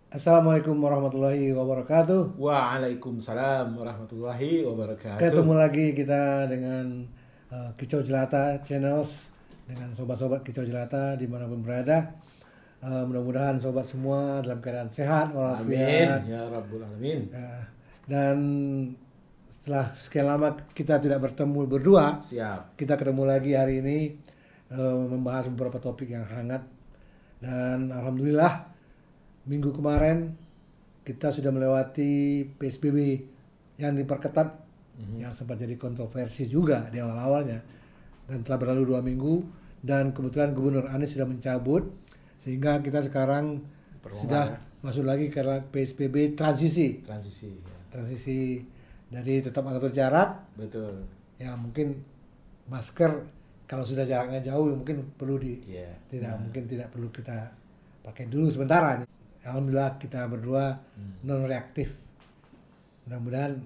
Assalamualaikum warahmatullahi wabarakatuh. Waalaikumsalam warahmatullahi wabarakatuh. Ketemu lagi kita dengan Kicau Jelata Channels, dengan sobat-sobat Kicau Jelata dimanapun berada. Mudah-mudahan sobat semua dalam keadaan sehat Amin walafiat. ya rabbul alamin. Dan setelah sekian lama kita tidak bertemu berdua, Siap. kita ketemu lagi hari ini membahas beberapa topik yang hangat. Dan alhamdulillah minggu kemarin kita sudah melewati PSBB yang diperketat, yang sempat jadi kontroversi juga di awal-awalnya, dan telah berlalu 2 minggu dan kebetulan Gubernur Anies sudah mencabut sehingga kita sekarang sudah masuk lagi ke PSBB transisi dari tetap atur jarak. Betul. Ya mungkin masker kalau sudah jaraknya jauh mungkin perlu mungkin tidak perlu kita pakai dulu sementara. Alhamdulillah kita berdua non reaktif. Mudah-mudahan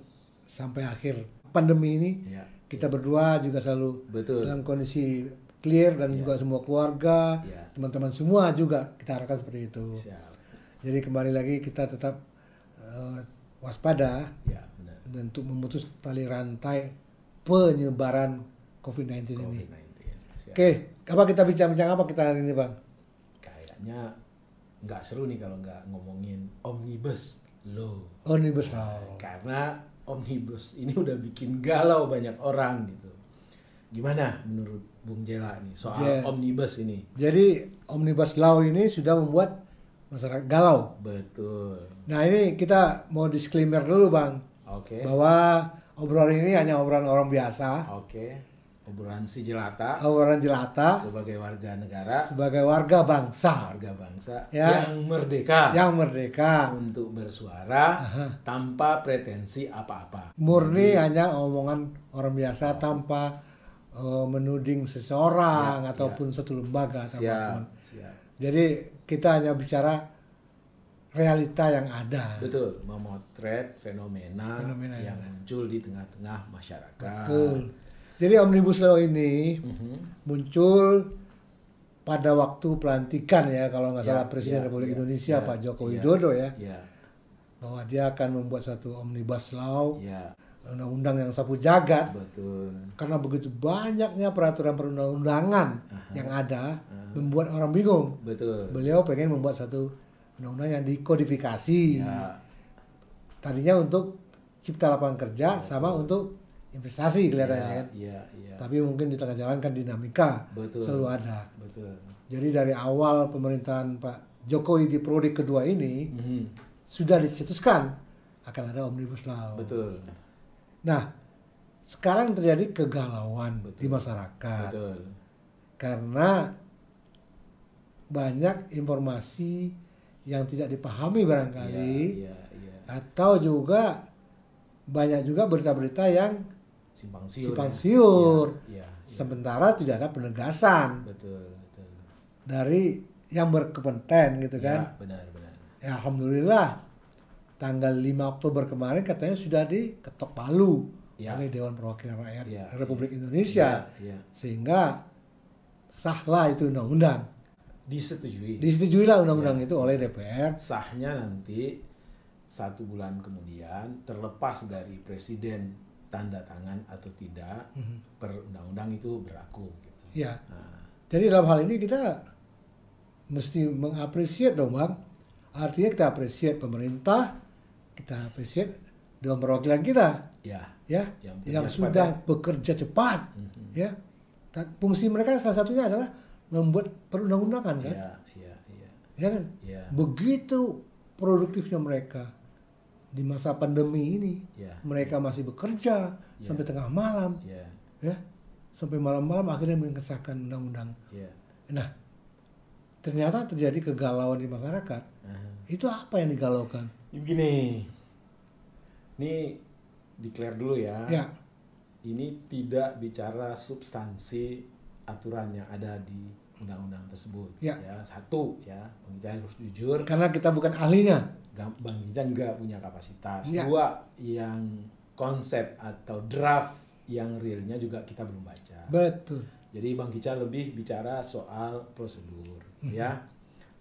sampai akhir pandemi ini kita berdua juga selalu dalam kondisi clear dan juga semua keluarga, teman-teman semua juga kita harapkan seperti itu. Siap. Jadi kembali lagi kita tetap waspada dan untuk memutus tali rantai penyebaran COVID-19 ini. Siap. Oke, apa kita bincang-bincang apa kita hari ini, Bang? Kayaknya nggak seru nih kalau nggak ngomongin Omnibus Law. Omnibus Law. Karena Omnibus ini udah bikin galau banyak orang gitu. Gimana menurut Bung Jela nih soal Omnibus ini? Jadi Omnibus Law ini sudah membuat masyarakat galau. Betul. Nah ini kita mau disclaimer dulu, Bang. Oke. Bahwa obrolan ini hanya obrolan orang biasa. Oke. Obrolan si jelata. Obrolan jelata. Sebagai warga negara. Sebagai warga bangsa. Warga bangsa yang merdeka. Yang merdeka. Untuk bersuara tanpa pretensi apa-apa. Murni hanya omongan orang biasa tanpa menuding seseorang ataupun satu lembaga atau apapun. Jadi kita hanya bicara realita yang ada. Betul, memotret fenomena yang muncul di tengah-tengah masyarakat. Betul. Jadi Omnibus Law ini muncul pada waktu pelantikan ya, kalau nggak salah Presiden Republik Indonesia Pak Joko Widodo bahwa dia akan membuat satu Omnibus Law, undang-undang yang sapu jagat. Betul. Karena begitu banyaknya peraturan perundang-undangan yang ada, membuat orang bingung. Betul. Beliau pengen membuat satu undang-undang yang dikodifikasi. Tadinya untuk cipta lapangan kerja sama untuk investasi kelihatannya kan. Tapi mungkin di tengah jalan kan dinamika selalu ada. Betul. Jadi dari awal pemerintahan Pak Jokowi di periode kedua ini sudah dicetuskan akan ada Omnibus Law. Betul. Nah, sekarang terjadi kegalauan di masyarakat. Betul. Karena banyak informasi yang tidak dipahami barangkali, atau juga banyak juga berita-berita yang simpang siur. Sementara tidak ada penegasan dari yang berkompeten gitu kan. Benar. Ya alhamdulillah tanggal 5 Oktober kemarin katanya sudah diketok palu oleh Dewan Perwakilan Rakyat Republik Indonesia. Sehingga sahlah itu undang-undang. Disetujuilah undang-undang itu oleh DPR. Sahnya nanti 1 bulan kemudian, terlepas dari presiden tanda tangan atau tidak, per undang-undang itu berlaku gitu. Ya. Jadi dalam hal ini kita mesti mengapresiasi dong, Bang. Artinya kita apresiasi pemerintah, kita apresiasi Dewan Perwakilan kita. Yang sudah bekerja cepat. Ya. Dan fungsi mereka salah satunya adalah membuat perundang-undangan kan. Ya kan? Begitu produktifnya mereka di masa pandemi ini. Mereka masih bekerja sampai tengah malam. Sampai malam-malam akhirnya mengesahkan undang-undang. Nah, ternyata terjadi kegalauan di masyarakat. Itu apa yang digalaukan? Begini. Ini declare dulu ya. Ini tidak bicara substansi aturan yang ada di undang-undang tersebut. Satu ya, Bang Ijan harus jujur. Karena kita bukan ahlinya. Bang Ijan juga punya kapasitas. Dua, yang konsep atau draft yang realnya juga kita belum baca. Betul. Jadi Bang Ijan lebih bicara soal prosedur, ya.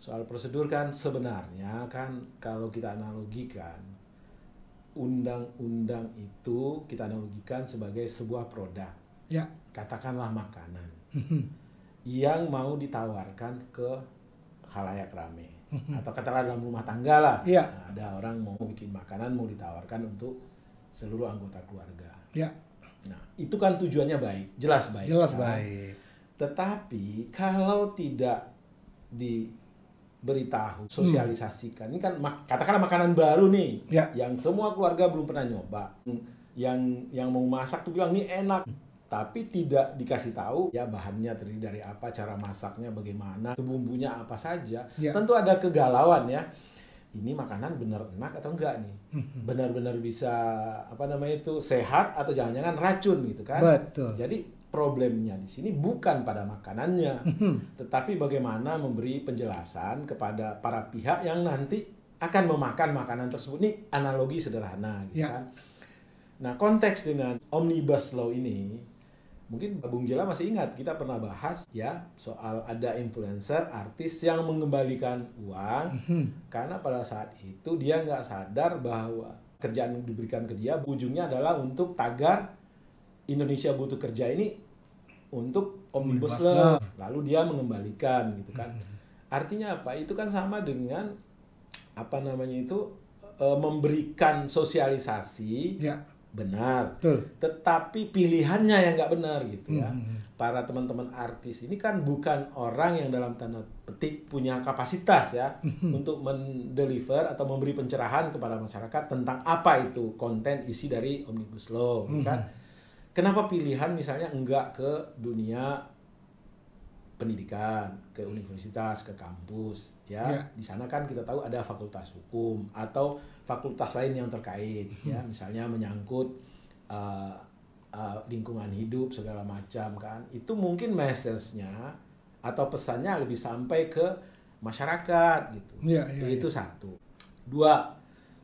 Soal prosedur kan sebenarnya kan kalau kita analogikan, undang-undang itu kita analogikan sebagai sebuah produk. Ya. Katakanlah makanan yang mau ditawarkan ke khalayak rame. Atau katakanlah dalam rumah tangga lah. Ya. Nah, ada orang mau bikin makanan mau ditawarkan untuk seluruh anggota keluarga. Ya. Nah, itu kan tujuannya baik, jelas baik. Jelas kan? baik. Tetapi kalau tidak diberitahu, sosialisasikan, ini kan katakanlah makanan baru nih, yang semua keluarga belum pernah nyoba, yang mau masak tuh bilang ini enak, tapi tidak dikasih tahu ya bahannya terdiri dari apa, cara masaknya bagaimana, bumbunya apa saja, tentu ada kegalauan ya. Ini makanan benar enak atau enggak nih? Benar-benar bisa sehat atau jangan-jangan racun gitu kan? Betul. Jadi problemnya di sini bukan pada makanannya, tetapi bagaimana memberi penjelasan kepada para pihak yang nanti akan memakan makanan tersebut. Ini analogi sederhana gitu kan. Nah, konteks dengan Omnibus Law ini mungkin Bung Jela masih ingat kita pernah bahas ya soal ada influencer, artis yang mengembalikan uang karena pada saat itu dia nggak sadar bahwa kerjaan yang diberikan ke dia ujungnya adalah untuk tagar Indonesia butuh kerja ini untuk Omnibus Law. Lalu dia mengembalikan gitu kan. Artinya apa? Itu kan sama dengan memberikan sosialisasi. Ya. Benar, tetapi pilihannya yang nggak benar gitu ya. Para teman-teman artis ini kan bukan orang yang dalam tanda petik punya kapasitas ya untuk mendeliver atau memberi pencerahan kepada masyarakat tentang apa itu konten isi dari Omnibus Law, kan? Kenapa pilihan misalnya enggak ke dunia pendidikan, ke universitas, ke kampus, ya. Di sana kan kita tahu ada fakultas hukum atau fakultas lain yang terkait, ya, misalnya menyangkut lingkungan hidup segala macam kan. Itu mungkin message-nya atau pesannya lebih sampai ke masyarakat gitu. Itu satu. Dua,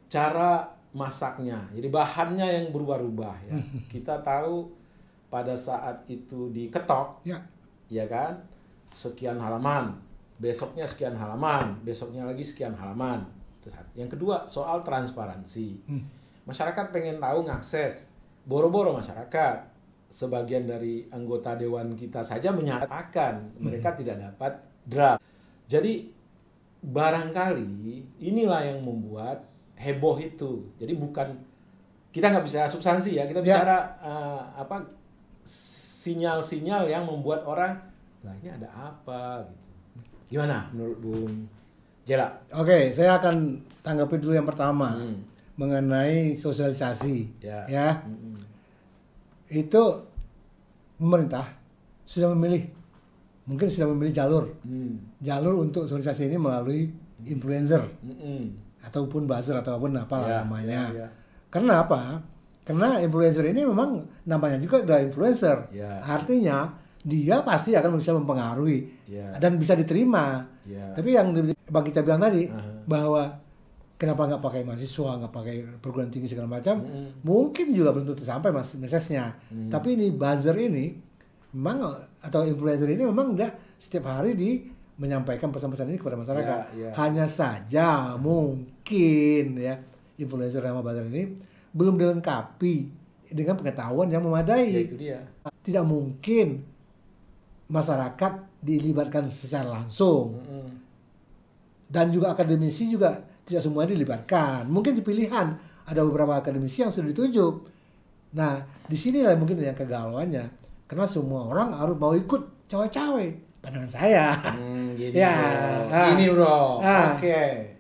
cara masaknya. Jadi bahannya yang berubah-ubah ya. Kita tahu pada saat itu diketok, ya kan? Sekian halaman, besoknya sekian halaman, besoknya lagi sekian halaman. Yang kedua soal transparansi. Masyarakat pengen tahu ngakses, boro-boro masyarakat. Sebagian dari anggota dewan kita saja menyatakan mereka tidak dapat draft. Jadi barangkali inilah yang membuat heboh itu. Jadi bukan kita nggak bisa substansi ya, kita bicara sinyal-sinyal yang membuat orang lah ini ada apa gitu. Gimana menurut Bung Jela? Oke, saya akan tanggapi dulu yang pertama mengenai sosialisasi. Ya. Itu pemerintah sudah memilih jalur untuk sosialisasi ini melalui influencer ataupun buzzer ataupun apalah namanya. Karena apa? Karena influencer ini memang namanya juga adalah influencer. Artinya dia pasti akan bisa mempengaruhi dan bisa diterima. Tapi yang Bang Ica bilang tadi bahwa kenapa nggak pakai mahasiswa, nggak pakai perguruan tinggi segala macam, mungkin juga belum tentu sampai mesesnya. Tapi ini buzzer ini memang atau influencer ini memang udah setiap hari menyampaikan pesan-pesan ini kepada masyarakat. Hanya saja mungkin ya influencer sama buzzer ini belum dilengkapi dengan pengetahuan yang memadai. Ya, itu dia. Tidak mungkin masyarakat dilibatkan secara langsung. Dan juga akademisi juga tidak semuanya dilibatkan. Mungkin di pilihan ada beberapa akademisi yang sudah ditunjuk. Nah, di sinilah mungkin yang kegalauannya. Karena semua orang harus mau ikut cawe-cawe. Pandangan saya. Gini bro. Oke.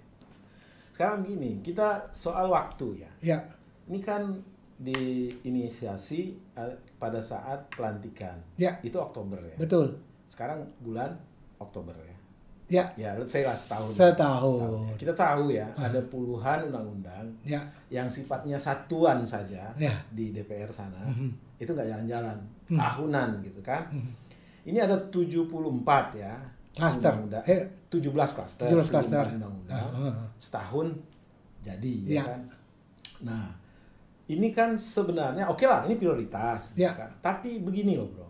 Sekarang gini, kita soal waktu ya. Ini kan diinisiasi pada saat pelantikan. Itu Oktober ya. Betul. Sekarang bulan Oktober ya. Ya, let's say lah setahun. Setahun. Kita tahu ya, ada puluhan undang-undang yang sifatnya satuan saja di DPR sana. Itu nggak jalan-jalan, tahunan gitu kan. Ini ada 74 ya. Klaster. 17 klaster. 17 klaster. Undang-undang. Setahun jadi ya kan. Nah, ini kan sebenarnya oke lah, ini prioritas. Kan? Tapi begini loh bro,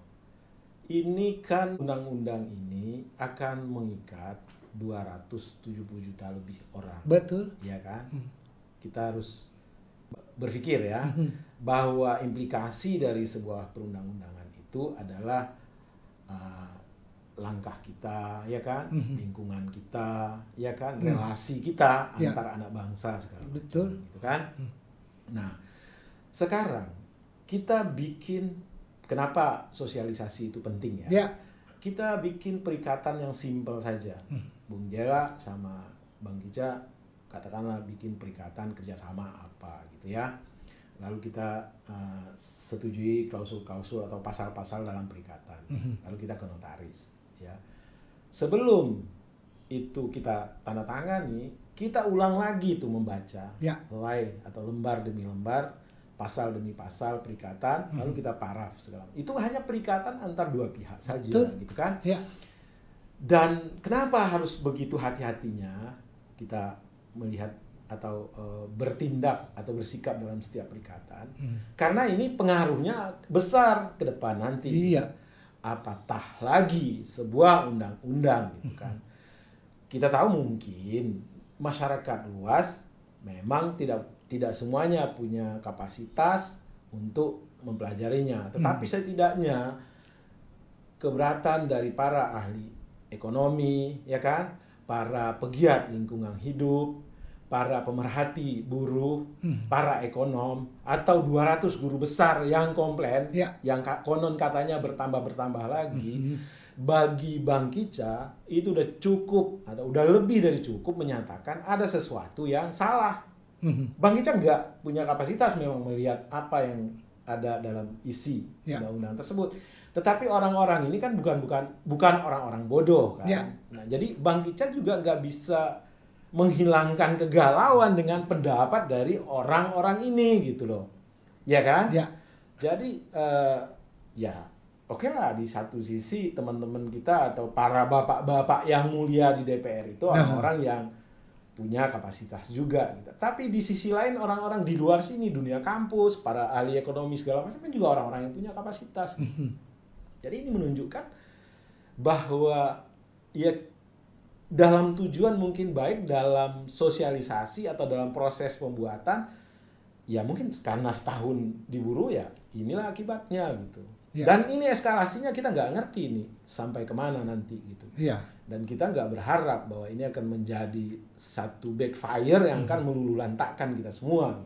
ini kan undang-undang ini akan mengikat 270 juta lebih orang. Betul. Ya kan? Kita harus berpikir ya bahwa implikasi dari sebuah perundang-undangan itu adalah langkah kita, ya kan, lingkungan kita, ya kan, relasi kita antar anak bangsa sekarang. Betul. Gitu kan? Nah, sekarang kita bikin, kenapa sosialisasi itu penting ya? Kita bikin perikatan yang simpel saja. Bung Jela sama Bang Kica katakanlah bikin perikatan kerjasama apa gitu ya. Lalu kita setujui klausul-klausul atau pasal-pasal dalam perikatan. Lalu kita ke notaris ya. Sebelum itu kita tanda tangani, kita ulang lagi tuh membaca helai atau lembar demi lembar, pasal demi pasal perikatan, lalu kita paraf segala. Itu hanya perikatan antar dua pihak saja. Gitu kan? Dan kenapa harus begitu hati-hatinya kita melihat atau bertindak atau bersikap dalam setiap perikatan? Karena ini pengaruhnya besar ke depan nanti. Apatah lagi sebuah undang-undang gitu kan. Kita tahu mungkin masyarakat luas memang tidak semuanya punya kapasitas untuk mempelajarinya, tetapi setidaknya keberatan dari para ahli ekonomi, ya kan, para pegiat lingkungan hidup, para pemerhati buruh, para ekonom, atau 200 guru besar yang komplain, yang konon katanya bertambah lagi, bagi Bang Kica itu udah cukup atau udah lebih dari cukup menyatakan ada sesuatu yang salah. Bang Kica nggak punya kapasitas memang melihat apa yang ada dalam isi undang-undang tersebut. Tetapi orang-orang ini kan bukan orang-orang bodoh kan. Nah, jadi Bang Kica juga nggak bisa menghilangkan kegalauan dengan pendapat dari orang-orang ini gitu loh. Ya kan? Jadi oke lah, di satu sisi teman-teman kita atau para bapak-bapak yang mulia di DPR itu orang-orang yang punya kapasitas juga gitu. Tapi di sisi lain orang-orang di luar sini, dunia kampus, para ahli ekonomi segala macam kan juga orang-orang yang punya kapasitas. Jadi ini menunjukkan bahwa ya dalam tujuan mungkin baik, dalam sosialisasi atau dalam proses pembuatan, ya mungkin karena setahun diburu ya inilah akibatnya gitu. Dan ini eskalasinya kita nggak ngerti nih sampai kemana nanti gitu. Dan kita nggak berharap bahwa ini akan menjadi satu backfire yang akan meluluhlantakkan kita semua.